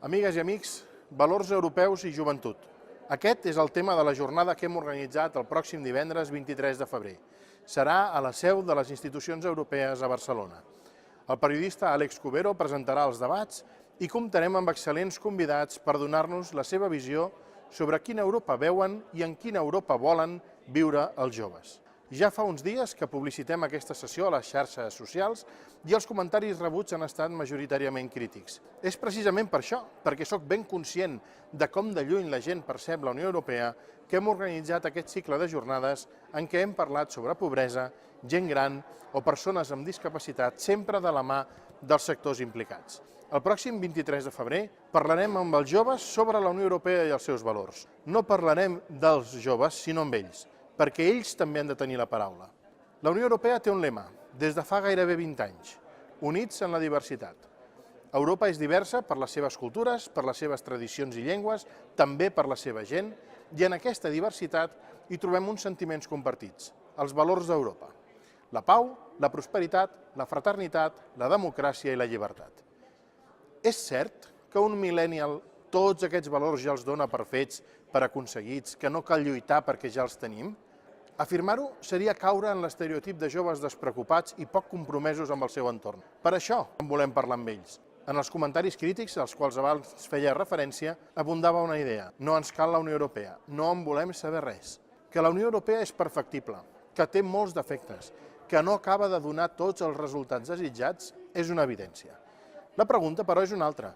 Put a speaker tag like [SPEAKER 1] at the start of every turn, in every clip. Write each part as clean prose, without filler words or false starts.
[SPEAKER 1] Amigues i amics, valors europeus i joventut. Aquest és el tema de la jornada que hem organitzat el pròxim divendres 23 de febrer. Serà a la seu de les institucions europees a Barcelona. El periodista Àlex Cubero presentarà els debats i comptarem amb excel·lents convidats per donar-nos la seva visió sobre quina Europa veuen i en quina Europa volen viure els joves. Ja fa uns dies que publicitem aquesta sessió a les xarxes socials i els comentaris rebuts han estat majoritàriament crítics. És precisament per això, perquè sóc ben conscient de com de lluny la gent percep la Unió Europea, que hem organitzat aquest cicle de jornades en què hem parlat sobre pobresa, gent gran o persones amb discapacitat, sempre de la mà dels sectors implicats. El pròxim 23 de febrer parlarem amb els joves sobre la Unió Europea i els seus valors. No parlarem dels joves, sinó amb ells, perquè ells també han de tenir la paraula. La Unió Europea té un lema, des de fa gairebé 20 anys, units en la diversitat. Europa és diversa per les seves cultures, per les seves tradicions i llengües, també per la seva gent, i en aquesta diversitat hi trobem uns sentiments compartits, els valors d'Europa. La pau, la prosperitat, la fraternitat, la democràcia i la llibertat. És cert que un millennial tots aquests valors ja els dona per fets, per aconseguits, que no cal lluitar perquè ja els tenim? Afirmar-ho seria caure en l'estereotip de joves despreocupats i poc compromesos amb el seu entorn. Per això en volem parlar amb ells. En els comentaris crítics, als quals abans feia referència, abundava una idea. No ens cal la Unió Europea, no en volem saber res. Que la Unió Europea és perfectible, que té molts defectes, que no acaba de donar tots els resultats desitjats, és una evidència. La pregunta, però, és una altra.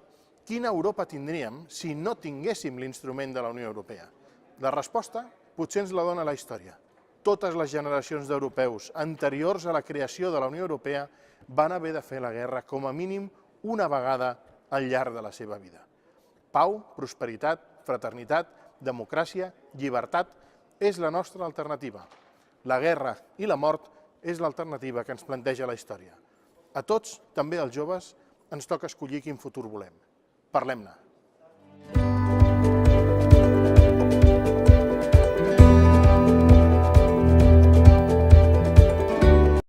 [SPEAKER 1] Quina Europa tindríem si no tinguéssim l'instrument de la Unió Europea? La resposta potser ens la dona la història. Totes les generacions d'europeus anteriors a la creació de la Unió Europea van haver de fer la guerra com a mínim una vegada al llarg de la seva vida. Pau, prosperitat, fraternitat, democràcia, llibertat és la nostra alternativa. La guerra i la mort és l'alternativa que ens planteja la història. A tots, també als joves, ens toca escollir quin futur volem. Parlem-ne.